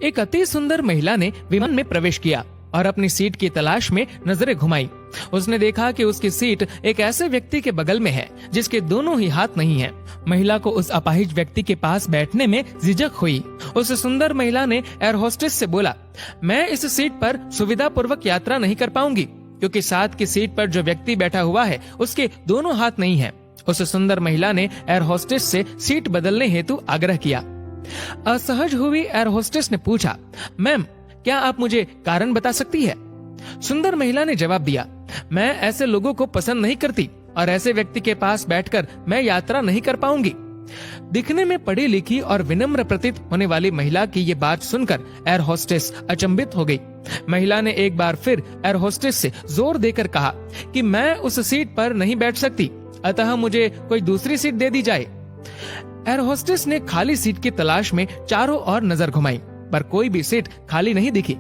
एक अति सुंदर महिला ने विमान में प्रवेश किया और अपनी सीट की तलाश में नजरें घुमाई। उसने देखा कि उसकी सीट एक ऐसे व्यक्ति के बगल में है जिसके दोनों ही हाथ नहीं हैं। महिला को उस अपाहिज व्यक्ति के पास बैठने में झिझक हुई। उस सुंदर महिला ने एयर होस्टेस से बोला, मैं इस सीट पर सुविधा पूर्वक यात्रा नहीं कर पाऊंगी क्योंकि साथ की सीट पर जो व्यक्ति बैठा हुआ है उसके दोनों हाथ नहीं है। उस सुंदर महिला ने एयर होस्टेस से सीट बदलने हेतु आग्रह किया। असहज हुई एयर होस्टेस ने पूछा, मैम क्या आप मुझे कारण बता सकती है? सुंदर महिला ने जवाब दिया, मैं ऐसे लोगों को पसंद नहीं करती और ऐसे व्यक्ति के पास बैठकर मैं यात्रा नहीं कर पाऊंगी। दिखने में पढ़ी लिखी और विनम्र प्रतीत होने वाली महिला की ये बात सुनकर एयर होस्टेस अचंभित हो गई। महिला ने एक बार फिर एयर होस्टेस से जोर देकर कहा कि मैं उस सीट पर नहीं बैठ सकती, अतः मुझे कोई दूसरी सीट दे दी जाए। एयर होस्टेस ने खाली सीट की तलाश में चारों ओर नजर घुमाई पर कोई भी सीट खाली नहीं दिखी।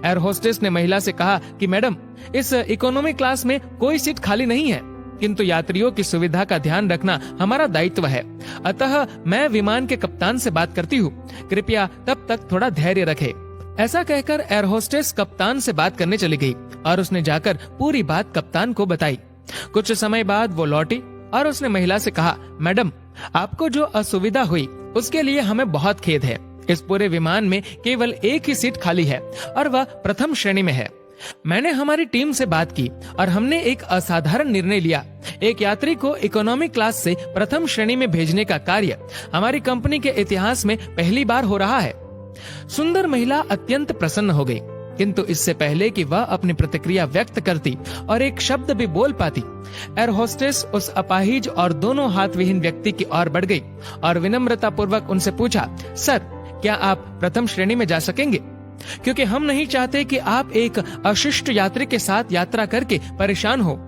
एयर होस्टेस ने महिला से कहा कि मैडम, इस इकोनॉमी क्लास में कोई सीट खाली नहीं है, किंतु यात्रियों की सुविधा का ध्यान रखना हमारा दायित्व है, अतः मैं विमान के कप्तान से बात करती हूँ, कृपया तब तक थोड़ा धैर्य रखें। ऐसा कहकर एयर होस्टेस कप्तान से बात करने चली गई और उसने जाकर पूरी बात कप्तान को बताई। कुछ समय बाद वो लौटी और उसने महिला से कहा, मैडम आपको जो असुविधा हुई उसके लिए हमें बहुत खेद है। इस पूरे विमान में केवल एक ही सीट खाली है और वह प्रथम श्रेणी में है। मैंने हमारी टीम से बात की और हमने एक असाधारण निर्णय लिया। एक यात्री को इकोनॉमी क्लास से प्रथम श्रेणी में भेजने का कार्य हमारी कंपनी के इतिहास में पहली बार हो रहा है। सुंदर महिला अत्यंत प्रसन्न हो गई, किंतु इससे पहले कि वह अपनी प्रतिक्रिया व्यक्त करती और एक शब्द भी बोल पाती, एयर होस्टेस उस अपाहिज और दोनों हाथ विहीन व्यक्ति की ओर बढ़ गई और विनम्रता पूर्वक उनसे पूछा, सर क्या आप प्रथम श्रेणी में जा सकेंगे? क्योंकि हम नहीं चाहते कि आप एक अशिष्ट यात्री के साथ यात्रा करके परेशान हो।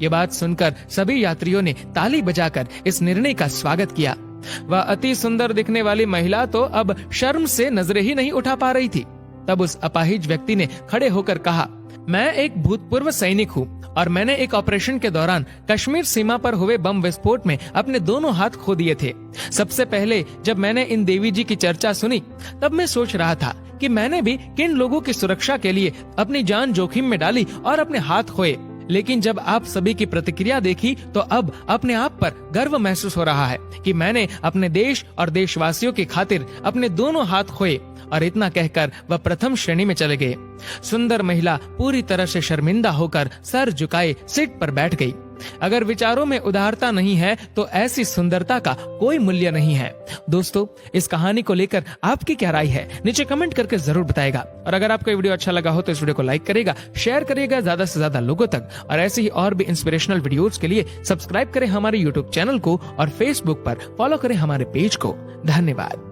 ये बात सुनकर सभी यात्रियों ने ताली बजाकर इस निर्णय का स्वागत किया। वह अति सुंदर दिखने वाली महिला तो अब शर्म से नजरें ही नहीं उठा पा रही थी। तब उस अपाहिज व्यक्ति ने खड़े होकर कहा, मैं एक भूतपूर्व सैनिक हूँ और मैंने एक ऑपरेशन के दौरान कश्मीर सीमा पर हुए बम विस्फोट में अपने दोनों हाथ खो दिए थे। सबसे पहले जब मैंने इन देवी जी की चर्चा सुनी तब मैं सोच रहा था कि मैंने भी किन लोगों की सुरक्षा के लिए अपनी जान जोखिम में डाली और अपने हाथ खोए, लेकिन जब आप सभी की प्रतिक्रिया देखी तो अब अपने आप पर गर्व महसूस हो रहा है कि मैंने अपने देश और देशवासियों की खातिर अपने दोनों हाथ खोए। और इतना कहकर वह प्रथम श्रेणी में चले गए। सुंदर महिला पूरी तरह से शर्मिंदा होकर सर झुकाए सीट पर बैठ गई। अगर विचारों में उदारता नहीं है तो ऐसी सुंदरता का कोई मूल्य नहीं है। दोस्तों, इस कहानी को लेकर आपकी क्या राय है नीचे कमेंट करके जरूर बताएगा। और अगर आपको ये वीडियो अच्छा लगा हो तो इस वीडियो को लाइक करेगा, शेयर करेगा ज्यादा से ज्यादा लोगों तक। और ऐसे ही और भी इंस्पिरेशनल वीडियोस के लिए सब्सक्राइब करें हमारे यूट्यूब चैनल को और फेसबुक पर फॉलो करें हमारे पेज को। धन्यवाद।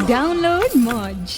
Download Moj.